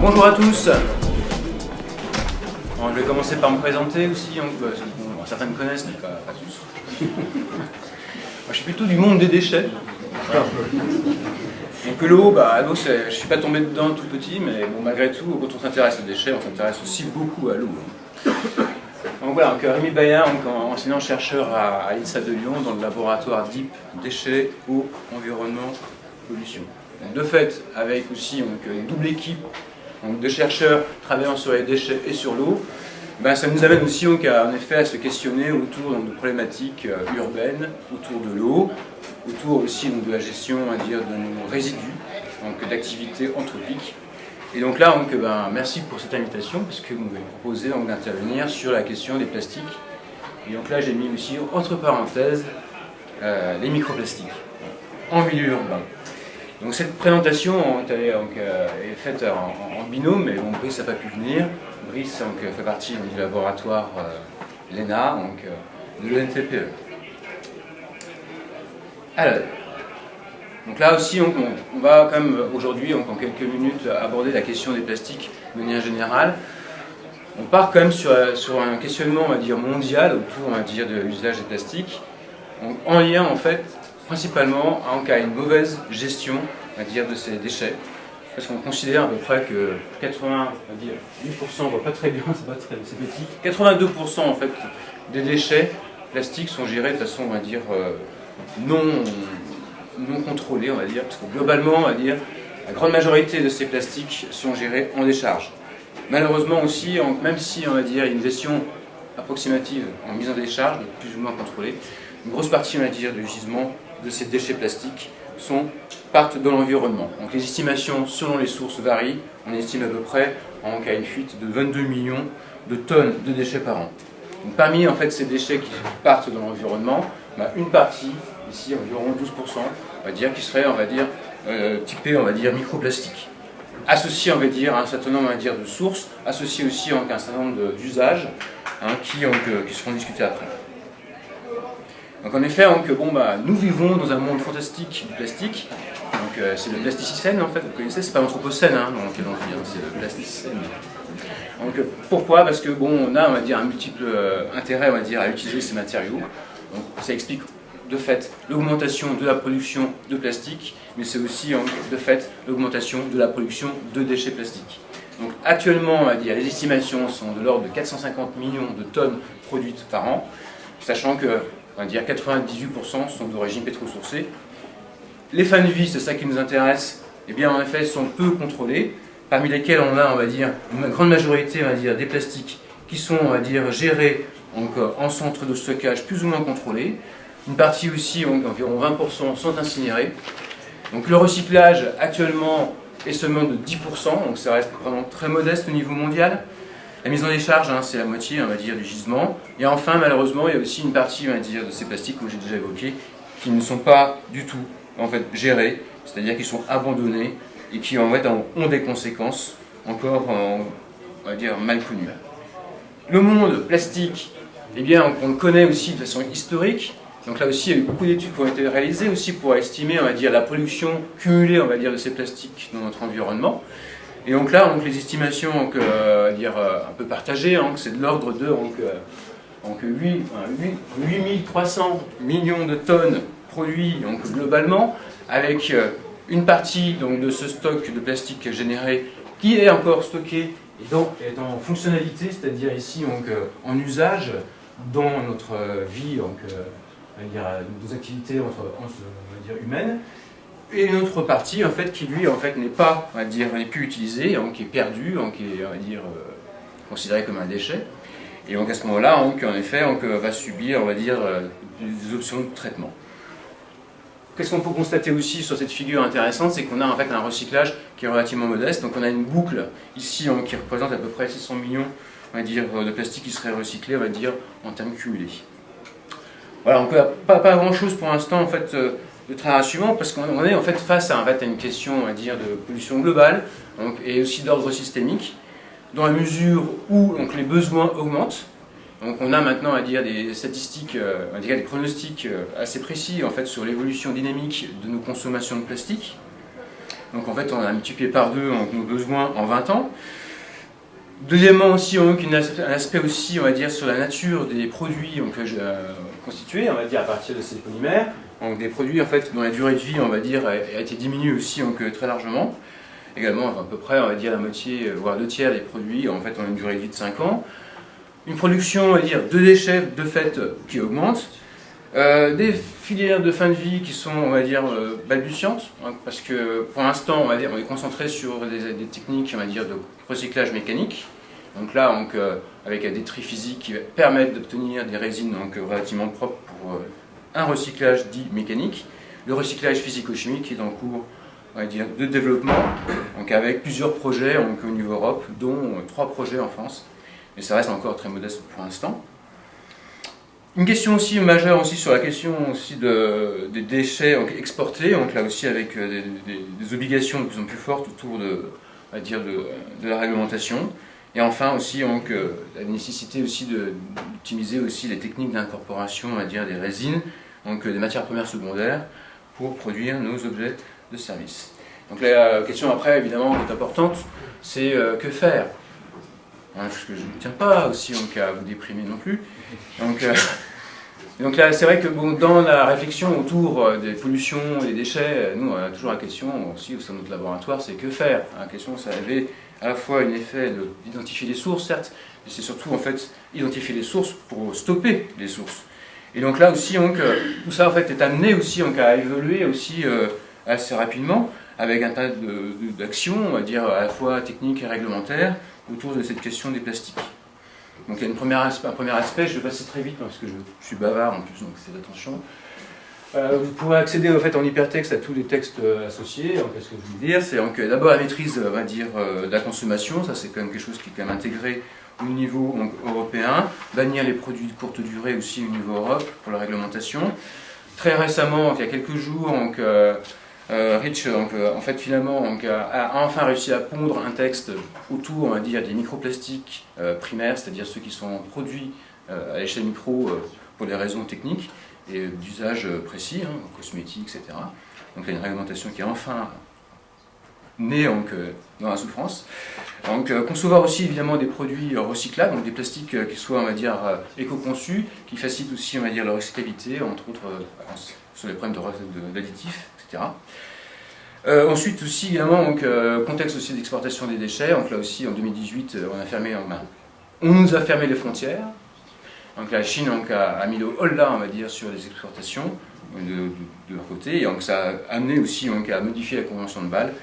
Bonjour à tous. Bon, je vais commencer par me présenter aussi. Certains me connaissent, mais pas tous. Moi, je suis plutôt du monde des déchets. Donc l'eau, je ne suis pas tombé dedans tout petit, mais bon, malgré tout, quand on s'intéresse aux déchets, on s'intéresse aussi beaucoup à l'eau. Donc voilà, Rémi Bayard, enseignant-chercheur à l'INSA de Lyon, dans le laboratoire DIP, déchets, eau, environnement, pollution. Donc, de fait, avec aussi une double équipe de chercheurs travaillant sur les déchets et sur l'eau, ça nous amène aussi à se questionner autour de problématiques urbaines, autour de l'eau, autour aussi de la gestion de nos résidus, d'activités anthropiques. Et donc là, merci pour cette invitation, parce que vous m'avez proposé d'intervenir sur la question des plastiques. Et donc là, j'ai mis aussi entre parenthèses les microplastiques en milieu urbain. Donc cette présentation est faite en binôme, mais bon, Brice n'a pas pu venir. Brice fait partie du laboratoire l'ENA, de l'ENTPE. Alors, donc là aussi, on va quand même aujourd'hui, en quelques minutes, aborder la question des plastiques de manière générale. On part quand même sur un questionnement, mondial autour, de l'usage des plastiques, en lien en fait principalement à une mauvaise gestion de ces déchets. Parce qu'on considère à peu près que 8%, on voit pas très bien, c'est petit. 82% en fait des déchets plastiques sont gérés de façon, non contrôlée, parce que globalement, la grande majorité de ces plastiques sont gérés en décharge. Malheureusement aussi, même si il y a une gestion approximative en mise en décharge, plus ou moins contrôlée, une grosse partie du gisement de ces déchets plastiques partent dans l'environnement. Donc les estimations selon les sources varient. On estime à peu près à une fuite de 22 millions de tonnes de déchets par an. Donc, parmi ces déchets qui partent dans l'environnement, une partie, ici environ 12%, qui serait typée microplastique. Associé à un certain nombre de sources, associé aussi à un certain nombre d'usages qui seront discutés après. Donc en effet, nous vivons dans un monde fantastique du plastique. C'est le plasticicène en fait, vous connaissez, c'est pas l'anthropocène, c'est le plasticicène. Donc pourquoi? Parce que on a un multiple intérêt à utiliser ces matériaux. Donc ça explique de fait l'augmentation de la production de plastique, mais c'est aussi de fait l'augmentation de la production de déchets plastiques. Donc actuellement, les estimations sont de l'ordre de 450 millions de tonnes produites par an, sachant que 98% sont d'origine pétro-sourcée. Les fins de vie, c'est ça qui nous intéresse, en effet, sont peu contrôlés, parmi lesquels on a, une grande majorité, des plastiques qui sont, gérés en centre de stockage plus ou moins contrôlés. Une partie aussi, environ 20%, sont incinérés. Donc le recyclage, actuellement, est seulement de 10%, donc ça reste vraiment très modeste au niveau mondial. La mise en décharge, c'est la moitié, du gisement. Et enfin, malheureusement, il y a aussi une partie, de ces plastiques, comme j'ai déjà évoqué, qui ne sont pas du tout, gérés, c'est-à-dire qu'ils sont abandonnés et qui, ont des conséquences encore, mal connues. Le monde plastique, on le connaît aussi de façon historique. Donc là aussi, il y a eu beaucoup d'études qui ont été réalisées aussi pour estimer, la production cumulée, de ces plastiques dans notre environnement. Et donc là, les estimations un peu partagées, c'est de l'ordre de 8300 millions de tonnes produits globalement, avec une partie de ce stock de plastique généré qui est encore stocké et est en fonctionnalité, c'est-à-dire ici en usage dans notre vie, nos activités humaines. Et une autre partie qui lui n'est pas n'est plus utilisée, qui est perdue, qui est considérée comme un déchet. Et donc à ce moment-là, en effet, va subir des options de traitement. Qu'est-ce qu'on peut constater aussi sur cette figure intéressante, c'est qu'on a un recyclage qui est relativement modeste. Donc on a une boucle ici qui représente à peu près 600 millions de plastique qui serait recyclé, en termes cumulés. Voilà, donc pas grand-chose pour l'instant de très rassurant, parce qu'on est face à une question de pollution globale et aussi d'ordre systémique, dans la mesure où les besoins augmentent. Donc on a maintenant des statistiques, des pronostics assez précis sur l'évolution dynamique de nos consommations de plastique. Donc en fait, on a multiplié par 2 nos besoins en 20 ans. Deuxièmement aussi, on a un aspect aussi, on va dire, sur la nature des produits constitués, on va dire, à partir de ces polymères. Donc des produits en fait dont la durée de vie, on va dire, a été diminuée aussi très largement. Également, à peu près, on va dire, la moitié, voire 2/3 des produits, en fait, ont une durée de vie de 5 ans. Une production, on va dire, de déchets, de fait, qui augmente. Des filières de fin de vie qui sont, on va dire, balbutiantes, hein, parce que pour l'instant, on est concentré sur des techniques, on va dire, de recyclage mécanique. Donc là, avec des tris physiques qui permettent d'obtenir des résines relativement propres pour un recyclage dit mécanique. Le recyclage physico-chimique est en cours, on va dire, de développement, donc avec plusieurs projets au niveau Europe, dont 3 projets en France, mais ça reste encore très modeste pour l'instant. Une question aussi majeure aussi sur la question aussi des déchets exportés, donc là aussi avec des obligations de plus en plus fortes autour on va dire de la réglementation. Et enfin aussi la nécessité aussi d'utiliser aussi les techniques d'incorporation, on va dire, des résines, donc des matières premières secondaires pour produire nos objets de service. Donc la question après évidemment qui est importante, c'est que faire, hein, parce que je ne tiens pas aussi à vous déprimer non plus. Donc là, c'est vrai que dans la réflexion autour des pollutions et des déchets, nous, on a toujours la question aussi au sein de notre laboratoire, c'est que faire. La question, ça avait à la fois un effet d'identifier les sources, certes, mais c'est surtout en fait identifier les sources pour stopper les sources. Et donc là aussi, tout ça en fait est amené aussi à évoluer aussi assez rapidement avec un tas d'actions, on va dire à la fois techniques et réglementaires autour de cette question des plastiques. Donc il y a un premier aspect, je vais passer très vite parce que je suis bavard en plus, donc c'est attention. Vous pourrez accéder en fait en hypertexte à tous les textes associés. Qu'est-ce que je veux dire? C'est d'abord la maîtrise, on va dire, de la consommation, ça c'est quand même quelque chose qui est quand même intégré au niveau européen. Bannir les produits de courte durée aussi au niveau Europe pour la réglementation. Très récemment, il y a quelques jours, Rich, en fait, finalement, a enfin réussi à pondre un texte autour, on va dire, des microplastiques primaires, c'est-à-dire ceux qui sont produits à l'échelle micro pour des raisons techniques et d'usage précis, cosmétiques, etc. Donc il y a une réglementation qui est enfin née dans la souffrance. Donc concevoir aussi évidemment des produits recyclables, donc des plastiques qui soient, on va dire, éco-conçus, qui facilitent aussi, on va dire, leur recyclabilité, entre autres sur les problèmes d'additifs, etc. Ensuite aussi évidemment contexte aussi d'exportation des déchets. Donc là aussi en 2018 on nous a fermé les frontières. Donc la Chine a mis le holà, on va dire, sur les exportations de leur côté, et donc ça a amené aussi à modifier la convention de Bâle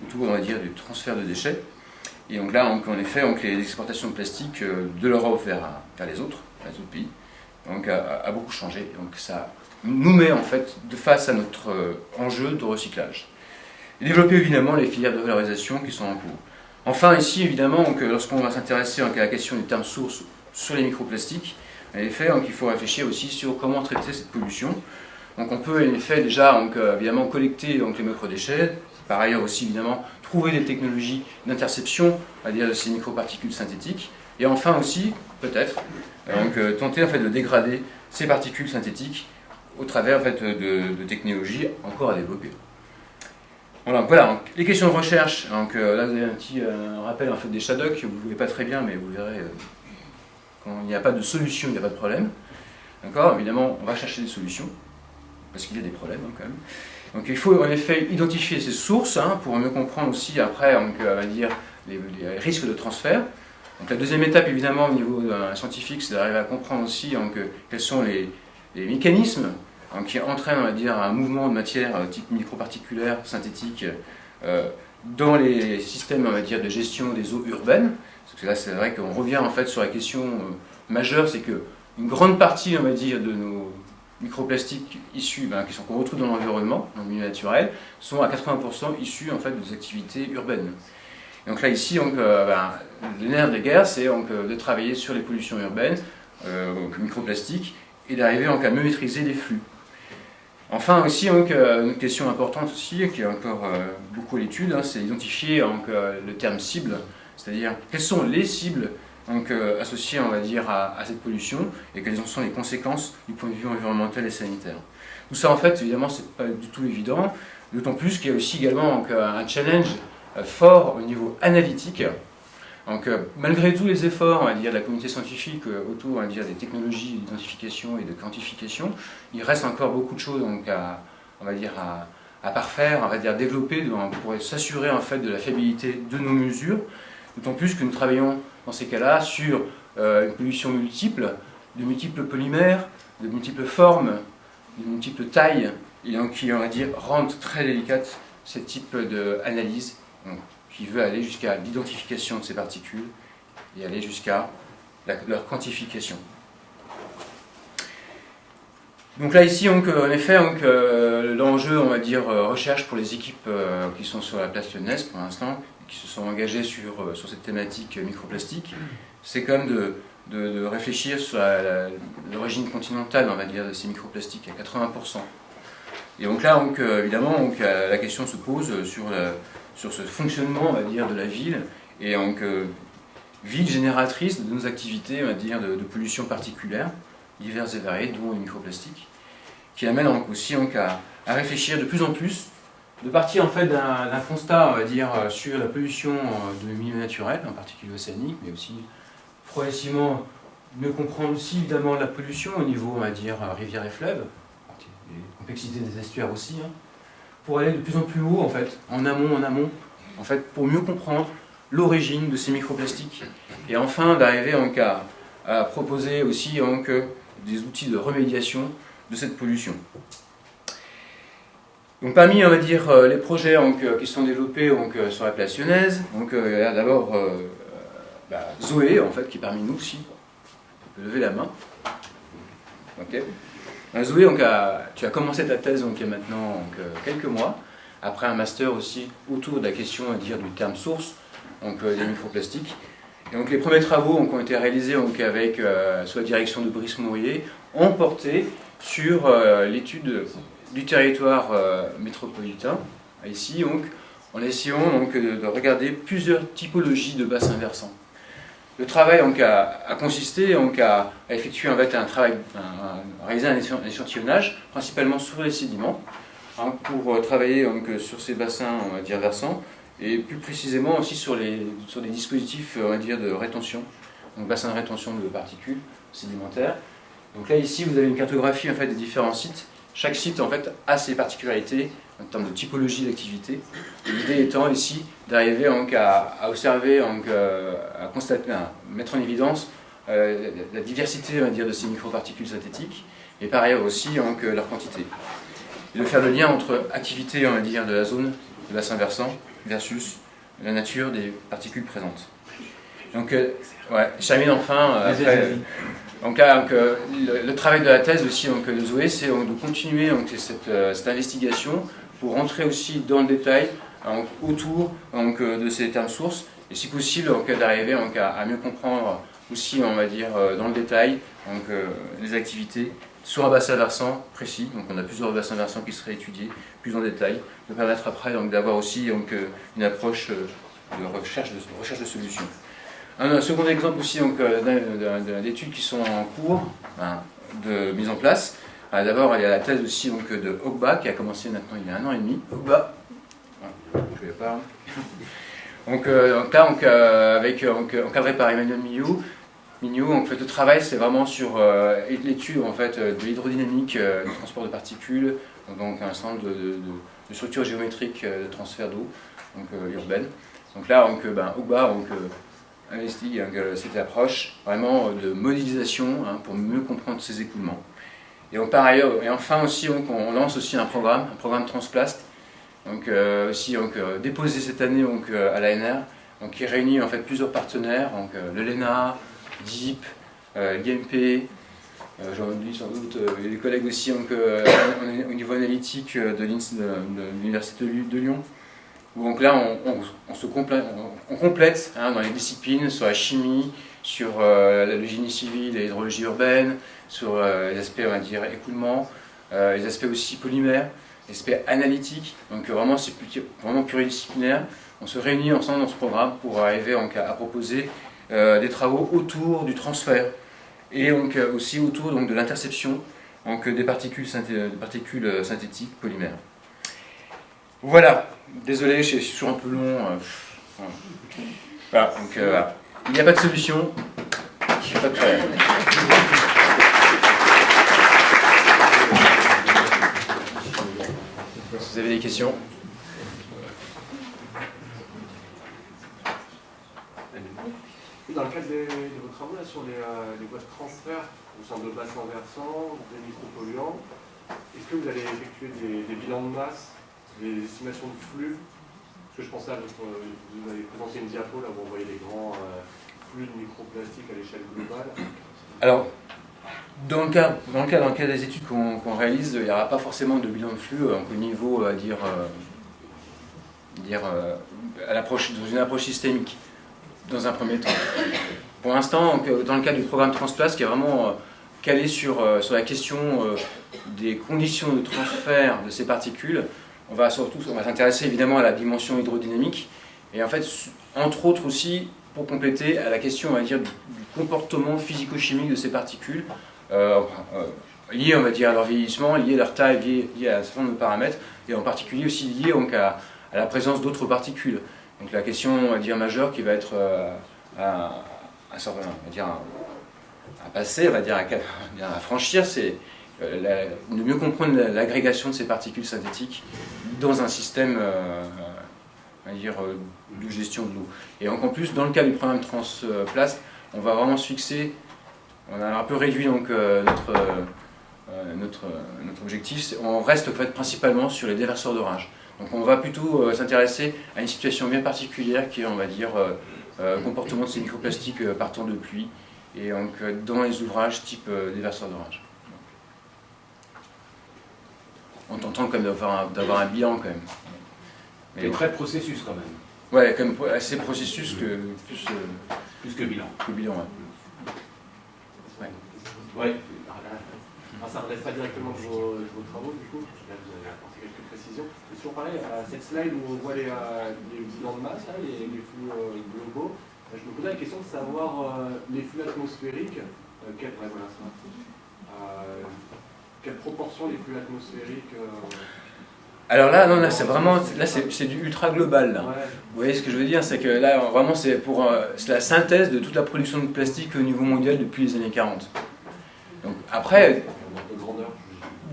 autour, on va dire, du transfert de déchets. Et donc là en effet les exportations de plastique de l'Europe vers les autres pays a beaucoup changé. Donc ça nous met en fait de face à notre enjeu de recyclage. Et développer évidemment les filières de valorisation qui sont en cours. Enfin ici évidemment lorsqu'on va s'intéresser à la question des termes sources sur les microplastiques, en effet il faut réfléchir aussi sur comment traiter cette pollution. Donc on peut en effet déjà évidemment collecter les microdéchets, par ailleurs aussi évidemment trouver des technologies d'interception, c'est-à-dire de ces microparticules synthétiques, et enfin aussi peut-être tenter en fait de dégrader ces particules synthétiques au travers en fait, de technologies encore à développer. Voilà, les questions de recherche. Là, vous avez un petit rappel en fait, des SHADOC. Vous ne voyez pas très bien, mais vous verrez, quand il n'y a pas de solution, il n'y a pas de problème. D'accord? Évidemment, on va chercher des solutions, parce qu'il y a des problèmes quand même. Donc il faut en effet identifier ces sources pour mieux comprendre aussi après, on va dire, les risques de transfert. Donc la deuxième étape, évidemment, au niveau scientifique, c'est d'arriver à comprendre aussi quels sont les mécanismes qui entraîne, on va dire, un mouvement de matière type microparticulaire, synthétique, dans les systèmes, on va dire, de gestion des eaux urbaines. Parce que là, c'est vrai qu'on revient en fait sur la question majeure, c'est qu'une grande partie, on va dire, de nos microplastiques issus, qu'on retrouve dans l'environnement, dans le milieu naturel, sont à 80% issus en fait des activités urbaines. Et donc là, ici, le nerf de guerre, c'est de travailler sur les pollutions urbaines, microplastiques, et d'arriver à mieux maîtriser les flux. Enfin aussi, une question importante aussi, qui est encore beaucoup à l'étude, c'est d'identifier le terme cible, c'est-à-dire quelles sont les cibles associées, on va dire, à cette pollution, et quelles en sont les conséquences du point de vue environnemental et sanitaire. Tout ça, en fait, évidemment, c'est pas du tout évident. D'autant plus qu'il y a aussi également donc, un challenge fort au niveau analytique. Donc, malgré tous les efforts, on va dire, de la communauté scientifique autour, on va dire, des technologies d'identification et de quantification, il reste encore beaucoup de choses donc, on va dire, à parfaire, on va dire, développer pour s'assurer en fait de la fiabilité de nos mesures. D'autant plus que nous travaillons dans ces cas-là sur une pollution multiple, de multiples polymères, de multiples formes, de multiples tailles, et donc qui, on va dire, rendent très délicate ce type d'analyse, qui veut aller jusqu'à l'identification de ces particules et aller jusqu'à leur quantification. Donc là ici, donc, en effet, l'enjeu, on va dire, recherche pour les équipes qui sont sur la place lyonnaise pour l'instant, qui se sont engagées sur cette thématique microplastique, c'est quand même de réfléchir sur l'origine continentale, on va dire, de ces microplastiques à 80%. Et donc là, évidemment, la question se pose sur ce fonctionnement, on va dire, de la ville, et donc ville génératrice de nos activités, on va dire, de pollution particulière, diverses et variées, dont les microplastiques, qui amène donc aussi à réfléchir de plus en plus, de partir en fait d'un constat, on va dire, sur la pollution de milieux naturels, en particulier océaniques, mais aussi progressivement mieux comprendre aussi évidemment la pollution au niveau, on va dire, rivières et fleuves, et complexité des estuaires aussi, pour aller de plus en plus haut en fait, en amont, en fait, pour mieux comprendre l'origine de ces microplastiques, et enfin d'arriver à proposer aussi des outils de remédiation de cette pollution. Donc parmi, on va dire, les projets qui sont développés sur la place lyonnaise, il y a d'abord Zoé, en fait, qui est parmi nous aussi. Tu peux lever la main. Okay. Zoé, tu as commencé ta thèse il y a maintenant quelques mois, après un master aussi autour de la question, on va dire, du terme source, des microplastiques. Et donc les premiers travaux qui ont été réalisés avec sous la direction de Brice Mourier ont porté sur l'étude du territoire métropolitain, ici, en essayant de regarder plusieurs typologies de bassins versants. Le travail a consisté à effectuer à réaliser un échantillonnage, principalement sur les sédiments, pour travailler sur ces bassins, on va dire, versants, et plus précisément aussi sur des dispositifs, on va dire, de rétention, donc bassins de rétention de particules sédimentaires. Donc là, ici, vous avez une cartographie en fait, des différents sites. Chaque site en fait, a ses particularités en termes de typologie d'activité. L'idée étant ici d'arriver à observer, à constater, à mettre en évidence la diversité, on va dire, de ces microparticules synthétiques, et par ailleurs aussi leur quantité. Et de faire le lien entre activité, on va dire, de la zone, du bassin versant, versus la nature des particules présentes. Donc, je termine enfin. Donc là, le travail de la thèse aussi de Zoé, c'est de continuer cette investigation pour rentrer aussi dans le détail autour de ces termes sources, et si possible d'arriver à mieux comprendre aussi, on va dire, dans le détail les activités sur un bassin versant précis. Donc on a plusieurs bassins versants qui seraient étudiés plus en détail, de permettre après d'avoir aussi une approche de recherche de solutions. Un second exemple aussi d'études qui sont en cours de mise en place. D'abord, il y a la thèse aussi de Ogba qui a commencé maintenant il y a 1 an et demi. Ogba, je lui parle. Encadré par Emmanuel Mignot, le travail c'est vraiment sur l'étude de l'hydrodynamique du transport de particules, donc un ensemble de structures géométriques de transfert d'eau urbaine. Donc là, Ogba investigue cette approche vraiment de modélisation pour mieux comprendre ces écoulements. Et par ailleurs, et enfin aussi, on lance aussi un programme Transplast, déposé cette année à l'ANR, qui réunit en fait plusieurs partenaires, le LENA, DIP, l'IMP, j'en oublie sans doute, les collègues aussi au niveau analytique de l'Université de Lyon. Donc là, on complète dans les disciplines, sur la chimie, sur le génie civil et l'hydrologie urbaine, sur les aspects, on va dire, écoulement, les aspects aussi polymères, les aspects analytiques. Donc vraiment, c'est vraiment pluridisciplinaire. On se réunit ensemble dans ce programme pour arriver à proposer des travaux autour du transfert et aussi autour de l'interception des particules synthétiques polymères. Voilà, désolé, je suis toujours un peu long. Voilà, donc voilà. Il n'y a pas de solution, il n'y a pas de problème. Si vous avez des questions. Dans le cadre de vos travaux là, sur les voies de transfert au centre de bassin versant, des micropolluants, est-ce que vous allez effectuer des bilans de masse, des estimations de flux? Parce que je pensais à vous avez présenté une diapo là où on voyait les grands flux de microplastiques à l'échelle globale. Alors, dans le cas des études qu'on réalise, il n'y aura pas forcément de bilan de flux au niveau, à dire dans une approche systémique, dans un premier temps. Pour l'instant, dans le cadre du programme Transplace, qui est vraiment calé sur la question des conditions de transfert de ces particules, on va s'intéresser évidemment à la dimension hydrodynamique, et en fait, entre autres aussi, pour compléter, à la question, on va dire, du comportement physico-chimique de ces particules, liées, on va dire, à leur vieillissement, liées à leur taille, liées à un certain nombre de paramètres, et en particulier aussi liées donc, à la présence d'autres particules. Donc la question, on va dire, majeure qui va être à passer, on va dire, à franchir, c'est de mieux comprendre l'agrégation de ces particules synthétiques dans un système on va dire, de gestion de l'eau. Et donc en plus, dans le cas du programme Transplace, on va vraiment se fixer, on a un peu réduit donc, notre objectif, on reste en fait, principalement sur les déverseurs d'orage. Donc on va plutôt s'intéresser à une situation bien particulière qui est, on va dire, comportement de ces microplastiques partant de pluie, et donc dans les ouvrages type déverseurs d'orage. En tentant quand même d'avoir un bilan quand même. Mais bon. Très processus quand même. Ouais, comme assez processus que plus que bilan. Que bilan, ouais. Ouais. Alors, ça ne relève pas directement de vos travaux, du coup. Là, vous avez apporté quelques précisions. Et si on parlait à cette slide où on voit les bilans de masse, là, les flux globaux, je me posais la question de savoir les flux atmosphériques, quelle proportion les flux atmosphériques Alors là, non, là c'est vraiment, c'est du ultra global. Là. Ouais. Vous voyez ce que je veux dire, c'est que là vraiment c'est la synthèse de toute la production de plastique au niveau mondial depuis les années 40. Donc après,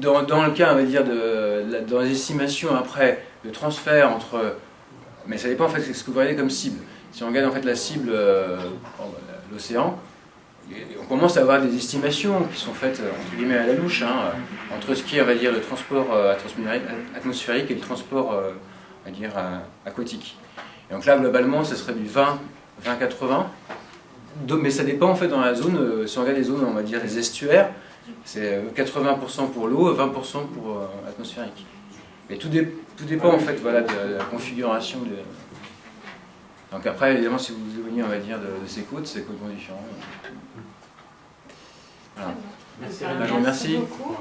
dans le cas, on va dire, dans les estimations après, de transfert entre, mais ça dépend en fait de ce que vous voyez comme cible. Si on regarde en fait la cible, l'océan, on commence à avoir des estimations qui sont faites entre guillemets à la louche, entre ce qui est, on va dire, le transport atmosphérique et le transport, on va dire, aquatique. Et donc là, globalement, ce serait du 20-80, mais ça dépend en fait dans la zone. Si on regarde les zones, on va dire les estuaires, c'est 80% pour l'eau, 20% pour l'atmosphérique. Mais tout dépend en fait, voilà, de la configuration de. Donc après, évidemment, si vous vous éloignez, on va dire, de ces côtes, c'est complètement différent. Voilà. Merci. Je vous remercie. Beaucoup.